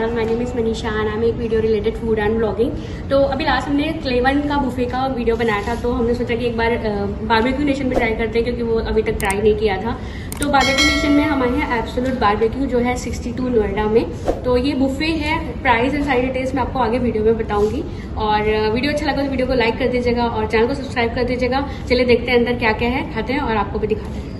channel. My name is Manisha and I'm एक video related food and blogging. तो अभी last हमने क्लेवन का बुफे का वीडियो बनाया था, तो हमने सोचा कि एक बार बारबेक्यू नेशन में ट्राई करते हैं क्योंकि वो अभी तक ट्राई नहीं किया था. तो बारबेक्यू नेशन में हमारे यहाँ एब्सोल्यूट बारबेक्यू जो है 62 नोएडा में. तो ये बुफे है. प्राइस एंड सारी डिटेल्स मैं आपको आगे वीडियो में बताऊंगी. और वीडियो अच्छा लगा तो वीडियो को लाइक कर दीजिएगा और चैनल को सब्सक्राइब कर दीजिएगा. चलिए देखते हैं अंदर क्या क्या है, खाते हैं और आपको भी दिखाते हैं.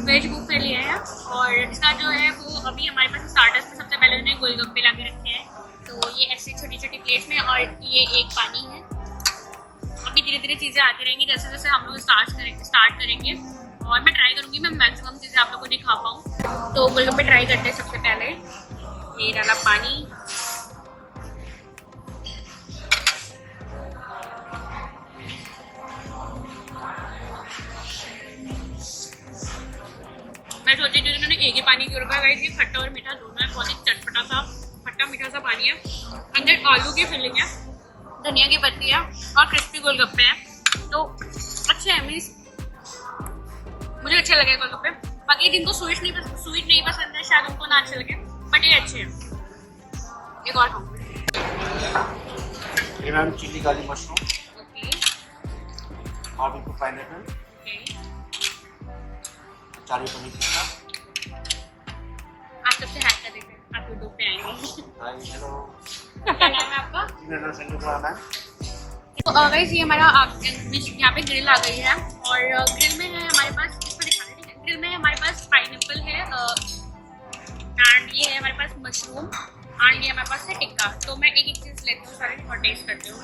वेज बुक कर लिया है और इसका जो है वो अभी हमारे पास स्टार्टर्स में सबसे पहले उन्होंने गोलगप्पे ला के रखे हैं. तो ये ऐसे छोटी छोटी प्लेट में और ये एक पानी है. अभी धीरे धीरे चीज़ें आती रहेंगी जैसे जैसे हम लोग स्टार्ट करेंगे और मैं ट्राई करूँगी, मैं मैक्सिमम चीज़ें आप लोगों को दिखा पाऊँ. तो गोलगप्पे ट्राई करते हैं. सबसे पहले ये डाला पानी, मैं सोची जो इन्होंने एक ही पानी क्यों रखा है. ये खट्टा और मीठा दोनों है. बहुत ही चटपटा सा खट्टा मीठा सा पानी है. अंदर आलू की फिलिंग है, धनिया की पत्ती है और क्रिस्पी गोलगप्पे हैं. तो अच्छे हैं, मीन्स मुझे अच्छे लगे गोलगप्पे. बाकी जिनको स्वीट नहीं पसंद है शायद उनको ना अच्छे लगे, बट ये अच्छे हैं. एक और खाऊंगी. Ma'am chilli garlic mushroom. Okay. Barbecue pineapple. Okay. चारी पनीर टिक्का. आप सबसे हाय कर देते हैं, आप यूट्यूब पे आएंगे. Hi hello. क्या नाम है आपका? मैम तो गाइस ये हमारा यहाँ पे ग्रिल आ गई है और ग्रिल में है हमारे पास, इसको दिखा रहे हैं. ग्रिल में हमारे पास पाइनएप्पल है एंड ये है हमारे पास मशरूम एंड ये हमारे पास है टिक्का. तो मैं एक एक चीज़ लेती हूँ सारे और टेस्ट करती हूँ.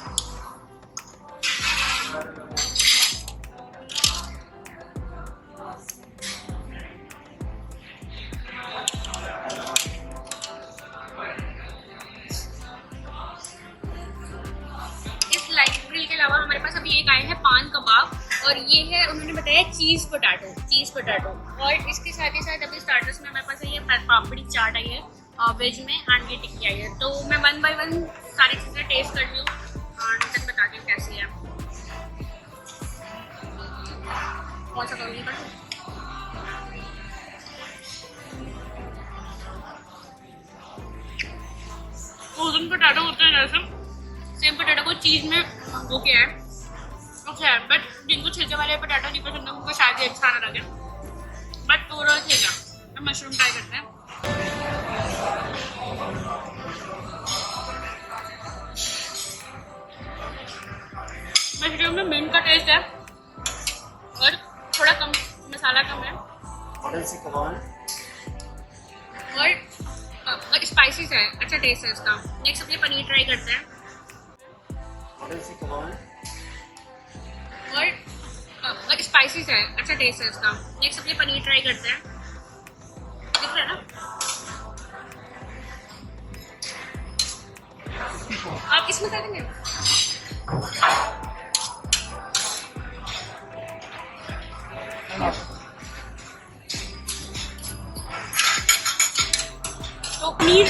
ग्रिल के अलावा हमारे पास अभी एक आए हैं पान कबाब और ये है उन्होंने बताया चीज़ पोटैटो. और इसके साथ ही साथ अभी स्टार्टर्स में हमारे पास ये पापड़ी चाट आई है वेज में एंड ये टिक्की आई है. तो मैं 1 बाय 1 सारी चीज़ें टेस्ट कर रही हूँ और तक बताती हूँ कैसी है. कौन सा करूँगी कर फ्रोजन पोटैटो होते हैं जैसे सेम पोटैटो को चीज़ में वो किया है. अच्छा है, बट जिनको छिलके वाले पोटैटो नहीं पसंद है उनको शायद ये अच्छा ना लगे, बट ओवरऑल ठीक है. अब मशरूम ट्राई करते हैं. मशरूम में मिंट का टेस्ट है और थोड़ा कम मसाला कम है और स्पाइसी है. अच्छा टेस्ट है इसका. नेक्स्ट अपने पनीर ट्राई करते हैं और स्पाइसी है. अच्छा टेस्ट है इसका. नेक्स्ट अपने पनीर ट्राई करते हैं. दिख रहा है ना आप इसमें क्या देंगे. तो तो पनीर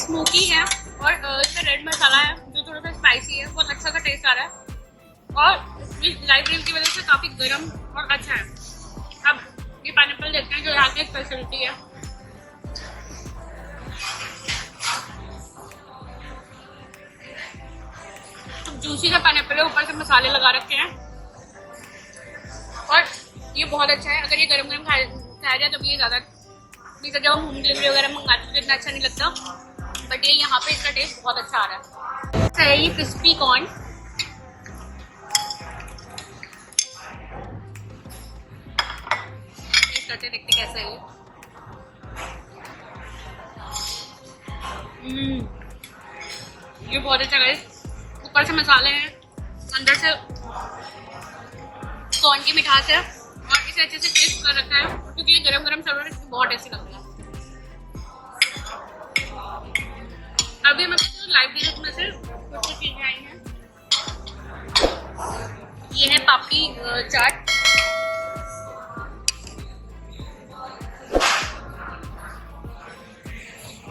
स्मोकी है और इसमें रेड मसाला है जो थोड़ा सा स्पाइसी है, बहुत अच्छा सा टेस्ट आ रहा है और इस लाइव ग्रिल की वजह से काफ़ी गर्म और अच्छा है। अब ये पाइनएप्पल देखते हैं जो यहाँ की स्पेशलिटी है। तो जूसी का पाइनएप्पल है, ऊपर से मसाले लगा रखे हैं और ये बहुत अच्छा है। अगर ये गरम गरम खाया जाए तो ये ज़्यादा, जब हम होम डिलीवरी वगैरह मंगाते तो इतना अच्छा नहीं लगता, बट ये यहाँ पे इसका टेस्ट बहुत अच्छा आ रहा है। ये क्रिस्पी कॉर्न, टेस्ट करते देखते कैसा है ये बहुत अच्छा है। ऊपर से मसाले हैं, अंदर से कॉर्न की मिठास है और इसे अच्छे से टेस्ट कर रखा है क्योंकि ये गरम गरम सर्वर इसकी बहुत टेस्टी लगता है। अभी मैं लाइव डिश में से कुछ चीजें आई हैं। ये है पापड़ी चाट,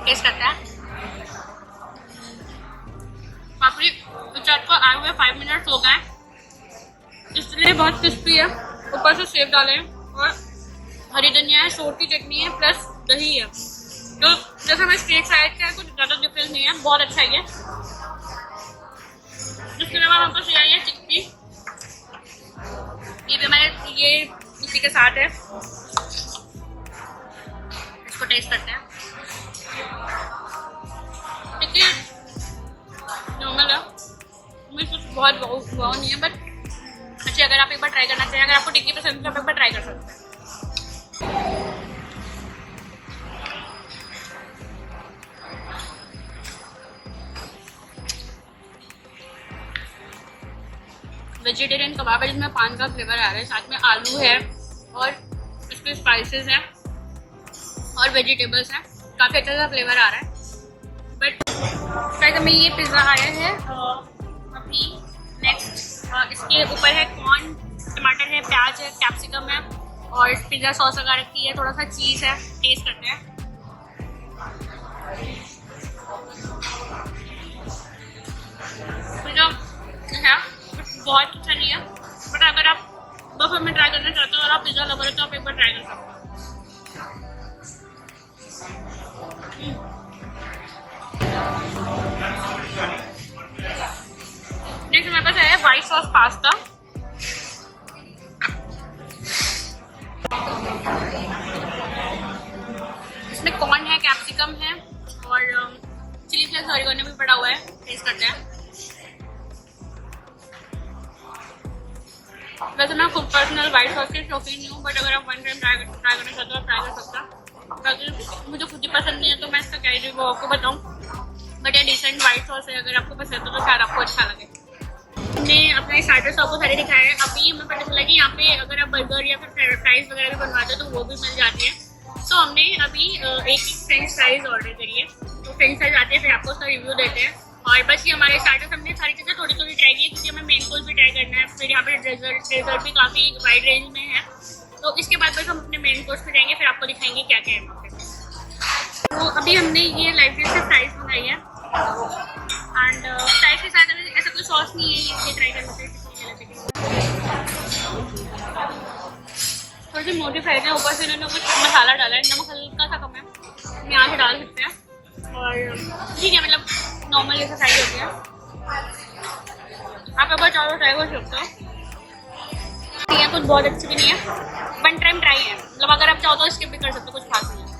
टेस्ट करता है। पापड़ी चाट को आए हुए 5 मिनट्स हो गए, इसलिए बहुत क्रिस्पी है। ऊपर से सेब डाले और हरी धनिया है, शोर की चटनी है, प्लस दही है। तो जैसे मैं स्ट्रीट साइड का कुछ ज़्यादा डिफरेंस नहीं है, बहुत अच्छा है ये। इसके अलावा हमारे पास ये है चिक्की, ये भी हमारे ये इसी के साथ है। इसको टेस्ट करते हैं। टिक्की नॉर्मल है, कुछ बहुत वो नहीं है, बट अच्छी। अगर आप एक बार ट्राई करना चाहिए, अगर आपको टिक्की पसंद है तो आप एक बार ट्राई कर सकते हैं। वेजिटेरियन कबाब है जिसमें पान का फ्लेवर आ रहा है, साथ में आलू है और इसके स्पाइसेस हैं और वेजिटेबल्स हैं, काफ़ी अच्छा सा फ्लेवर आ रहा है। बट शायद हमें ये पिज़्ज़ा आया है अभी नेक्स्ट। इसके ऊपर है कॉर्न, टमाटर है, प्याज है, कैप्सिकम है और पिज़्ज़ा सॉस लगा रखी है, थोड़ा सा चीज़ है। टेस्ट करते हैं। पिज़्ज़ा है बहुत अच्छा नहीं है, बट अगर आप बफे में ट्राई करना चाहते हो और आप पिज़्ज़ा लवर हो तो आप एक बार ट्राई कर सकते हो। नेक्स्ट हमारे पास है वाइट सॉस पास्ता। इसमें कॉर्न है, कैप्सिकम है और चिली फ्लेक्स ऑरिगेनो भी पड़ा हुआ है। टेस्ट करते हैं। वैसे मैं खुद पर्सनल वाइट सॉस की शौकीन नहीं हूँ, बट अगर आप वन टाइम ट्राई करना चाहते हो ट्राई कर सकते हो। बाकी मुझे खुद ही पसंद नहीं है तो मैं इसका क्या रिव्यू आपको बताऊँ, बट ये डिसेंट वाइट सॉस है। अगर आपको पसंद है तो शायद आपको अच्छा लगे। हमने अपने स्टार्टर्स आपको सारे दिखाए हैं। अभी हमें पता चला कि यहाँ पे अगर आप बर्गर या फिर फ्राइज वगैरह भी बनवाते हो तो वो भी मिल जाती है। तो हमने अभी एक फ्रेंच फ्राइज ऑर्डर करी है, तो फ्रेंच फ्राइज आते हैं फिर आपको उसका रिव्यू देते हैं। और बस ये हमारे स्टार्टर्स, हमने सारी चीज़ें थोड़ी थोड़ी ट्राई की है क्योंकि हमें मेन कोर्स भी ट्राई करना है। फिर यहाँ पे डेजर्ट भी काफ़ी वाइड रेंज में है, तो इसके बाद बस हम अपने मेन कोर्स पे जाएंगे, फिर आपको दिखाएंगे क्या क्या है वहाँ पे। तो अभी हमने ये लाइब्रेरी से फ्राइज मंगाई है एंड फ्राइज के साथ ऐसा कोई सॉस नहीं है, ये ट्राई करना चाहिए। थोड़ी सी मोटी फ्राइज है, ऊपर से इन्होंने कुछ मसाला डाला है, नमक हल्का सा कम है, हम यहाँ से डाल सकते हैं। और ठीक है, मतलब नॉर्मल जैसा फ्राइज होती है, आप अगर चाहो ट्राई कर सकते हो। ये कुछ बहुत अच्छी भी नहीं है, वन टाइम ट्राई है, मतलब अगर आप चाहो तो स्किप भी कर सकते हो, कुछ खास नहीं है।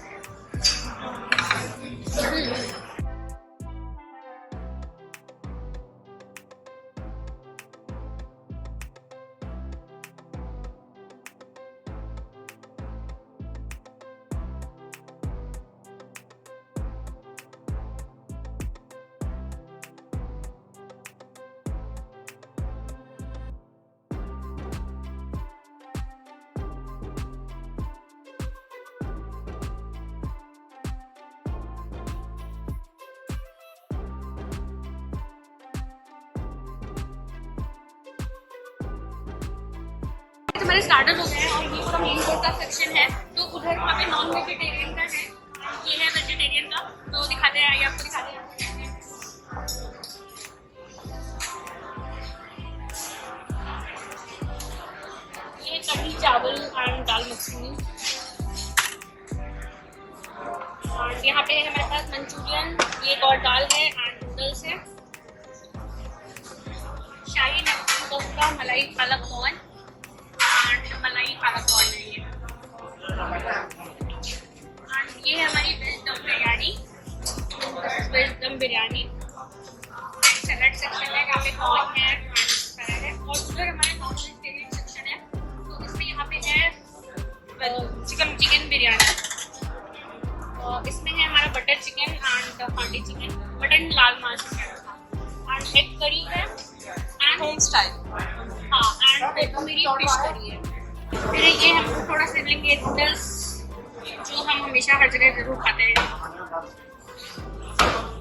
हमारे स्टार्टर्स हो गए हैं और ये पूरा मेन कोर्स का सेक्शन है, तो उधर वहाँ पे नॉन वेजिटेरियन का है, ये है वेजिटेरियन का। तो मंचूरियन, ये एक और दाल है एंड नूडल्स है, शाही नमकीन कोफ्ता, मलाई पालक कॉर्न एंड मलाई पालक कॉर्न है ये। एंड ये है हमारी वेज दम बिरयानी, वेज दम बिरयानी। सैलड सेक्शन है, यहाँ पे कॉर्न है, सैलड है, और उधर हमारे नॉन वेजिटेरियन सेक्शन है, तो इसमें यहाँ पे है चिकन बिरयानी, और इसमें है हमारा बटर चिकन एंड हांडी चिकन, बटर लाल मांस एंड एग करी है एंड होम स्टाइल, हाँ, एंड मेरी फिश करी है। फिर ये हम थोड़ा सा लेंगे नूडल्स, जो हम हमेशा हर जगह जरूर खाते हैं,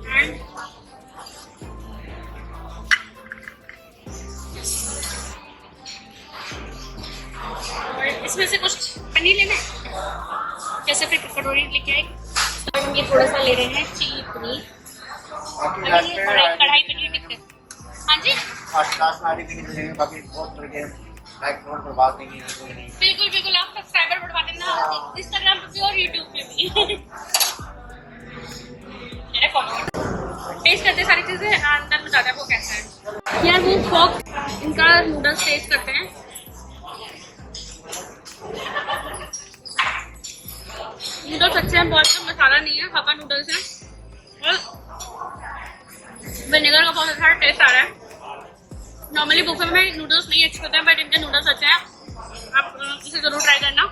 एंड इसमें से कुछ पनीर लेना है, जैसे फिर कटोरी लेके आए, और हम ये थोड़ा सा ले रहे हैं चिली पनीर, कढ़ाई पनीर टिक्का। हाँ जी, बिल्कुल बिल्कुल, आप सब्सक्राइबर बढ़वा देना इंस्टाग्राम पे भी और यूट्यूब पे भी। टेस्ट करते सारी चीजें अंदर बताते हैं वो कैसा है। यार वो फॉक इनका नूडल्स टेस्ट करते हैं। नूडल्स अच्छे हैं, बहुत का मसाला नहीं है, हक्का नूडल्स है और विनेगर का बहुत अच्छा टेस्ट आ रहा है। नॉर्मली बुफे में नूडल्स नहीं अच्छे होते हैं, बट इनके नूडल्स अच्छे हैं, आप इसे जरूर ट्राई करना।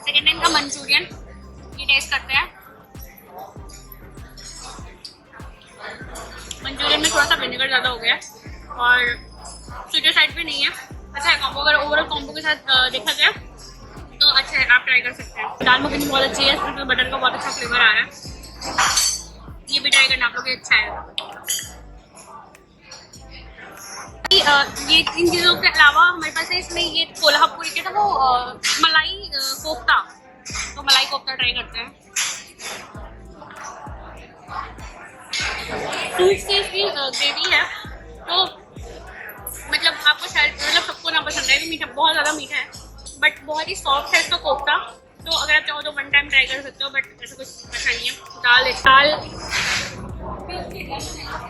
सेकेंड है इनका मंचूरियन, ये टेस्ट करते हैं। मंचूरियन में थोड़ा सा विनेगर ज़्यादा हो गया और स्वीटर साइड पे नहीं है, अच्छा है कॉम्बो। अगर ओवरऑल कॉम्बो के साथ देखा जाए तो अच्छा है, आप ट्राई कर सकते हैं। दाल मखनी बहुत अच्छी है, इसमें बटर का बहुत अच्छा फ्लेवर आ रहा है, ये भी ट्राई करना आप लोग, अच्छा है। ये इन चीज़ों के अलावा हमारे पास है इसमें ये कोल्हापुरी के था वो मलाई कोफ्ता, तो मलाई कोफ्ता ट्राई करते हैं। फ्रूट से इसकी ग्रेवी है, तो मतलब आपको शायद मतलब सबको ना पसंद है, मीठा बहुत ज़्यादा मीठा है, बट बहुत ही सॉफ्ट है इसका कोफ्ता, तो अगर आप चाहो तो वन टाइम ट्राई कर सकते हो, बट ऐसा कुछ अच्छा नहीं है।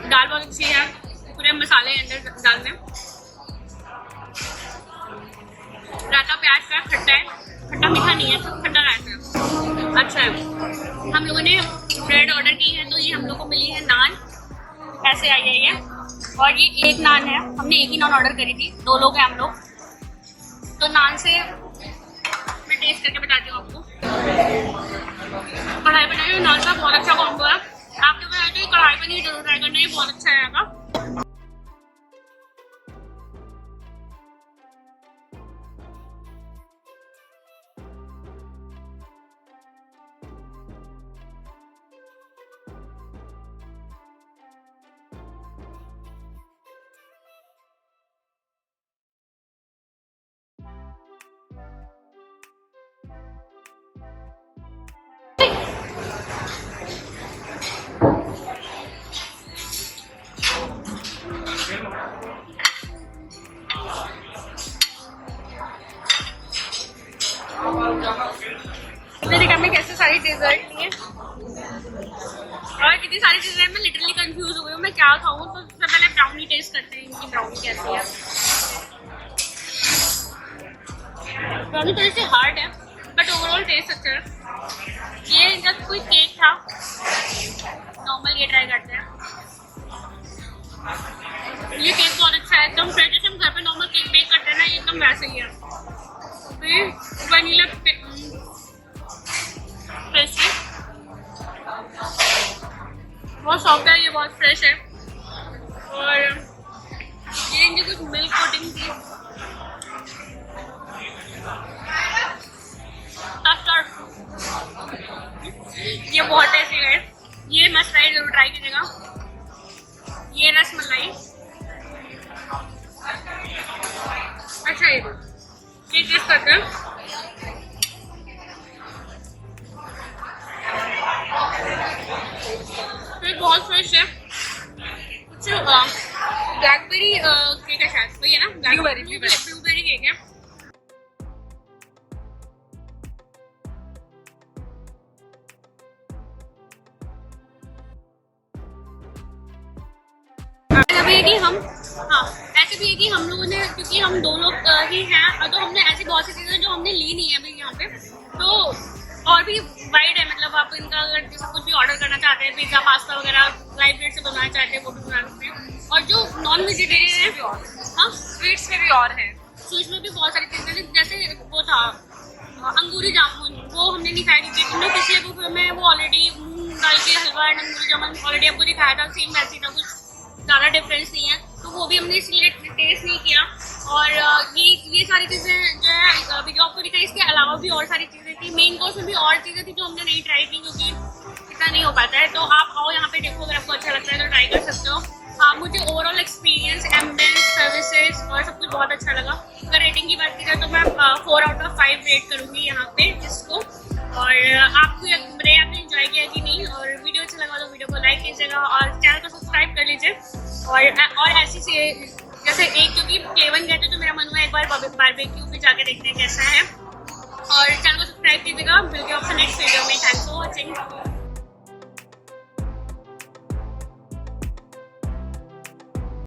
दाल बहुत अच्छी है, पूरे मसाले अंदर दाल में, रायता प्याज का खट्टा है, खट्टा मीठा नहीं है, तो खट्टा रायता है, अच्छा है। हम लोगों ने ब्रेड ऑर्डर की है, तो ये हम लोग को मिली है नान, ऐसे आई है ये, और ये एक नान है, हमने एक ही नान ऑर्डर करी थी, 2 लोग हैं हम लोग, तो नान से मैं टेस्ट करके बताती हूँ आपको। कढ़ाई पनीर और नान का बहुत अच्छा कॉम्बो है, आप जो बनाते हैं कढ़ाई पनीर जरूर ट्राई करना, ये बहुत अच्छा है आपका। देखा मैं कैसे सारी डेजर्ट लिए और कितनी सारी चीजें, मैं लिटरली कंफ्यूज हो गई हूँ मैं क्या खाऊं। तो सबसे पहले ब्राउनी टेस्ट करते हैं, इनकी ब्राउनी कैसी है। ब्राउनी थोड़ी सी हार्ड है बट ओवरऑल टेस्ट अच्छा है। ये इनका कोई केक था नॉर्मल, ये ट्राई करते हैं। ये केक बहुत अच्छा है, एकदम फ्रेश, जैसे हम घर पे नॉर्मल केक बेक करते हैं ना, ये एकदम वैसे ही है। वनीला फ्रेश है, बहुत सॉफ्ट है, ये बहुत फ्रेश है। और ये इनकी कुछ मिल्क कोटिंग थी, ये बहुत टेस्टी है, ये मस्त है, जरूर ट्राई कीजिएगा। ये रसमलाई, अच्छा है, ये टेस्ट करते हैं। तो बहुत फ्रेश है, कुछ ब्लैकबेरी केक है शायद, वही है ना, ब्लूबेरी केक है। ऐसा भी है कि हम हाँ ऐसे भी है कि हम लोगों ने, क्योंकि हम 2 लोग ही हैं, तो हमने ऐसी बहुत सी चीज़ें जो हमने ली नहीं है अभी यहाँ पे, तो और भी वाइड है, मतलब आप इनका अगर जैसे कुछ भी ऑर्डर करना चाहते हैं, पिज्ज़ा पास्ता वगैरह लाइव ब्रेड से बनवाना चाहते हैं वो भी बना सकते हैं। और जो नॉन वेजिटेरियन है, हाँ स्वीट्स में भी और है। स्वीट्स में भी बहुत सारी चीज़ें, जैसे वो था अंगूरी जामुन, वो हमने नहीं खाया क्योंकि हमने पिछले बुफे में वो ऑलरेडी मूंग दाल के हलवा एंड अंगूरी जामुन ऑलरेडी आपको दिखाया था, सेम वैसी था, कुछ ज़्यादा डिफरेंस नहीं है, तो वो भी हमने इसलिए टेस्ट नहीं किया। और ये सारी चीज़ें जो है अभी जो आपको दिखाई, इसके अलावा भी और सारी चीज़ें थी, मेन कोर्स में भी और चीज़ें थी जो हमने नहीं ट्राई की क्योंकि इतना नहीं हो पाता है। तो आप आओ यहाँ पे देखो, अगर आपको अच्छा लगता है तो ट्राई कर सकते हो। हाँ, मुझे ओवरऑल एक्सपीरियंस, एम्बियंस, सर्विसेज और सब कुछ बहुत अच्छा लगा। अगर रेटिंग की बात की जाए तो मैं 4 आउट ऑफ 5 रेट करूँगी यहाँ पे इसको। और आपको मेरे यहाँ पे इंजॉय किया कि नहीं, और वीडियो अच्छा लगा तो वीडियो को लाइक कीजिएगा और चैनल को सब्सक्राइब कर लीजिए। और ऐसी जैसे एक क्योंकि K1 गए थे तो मेरा मन हुआ एक बार बारबेक्यू भी जाके देखते हैं कैसा है, और चैनल को सब्सक्राइब कीजिएगा। मिलते हैं आपसे नेक्स्ट वीडियो में। Thanks for watching.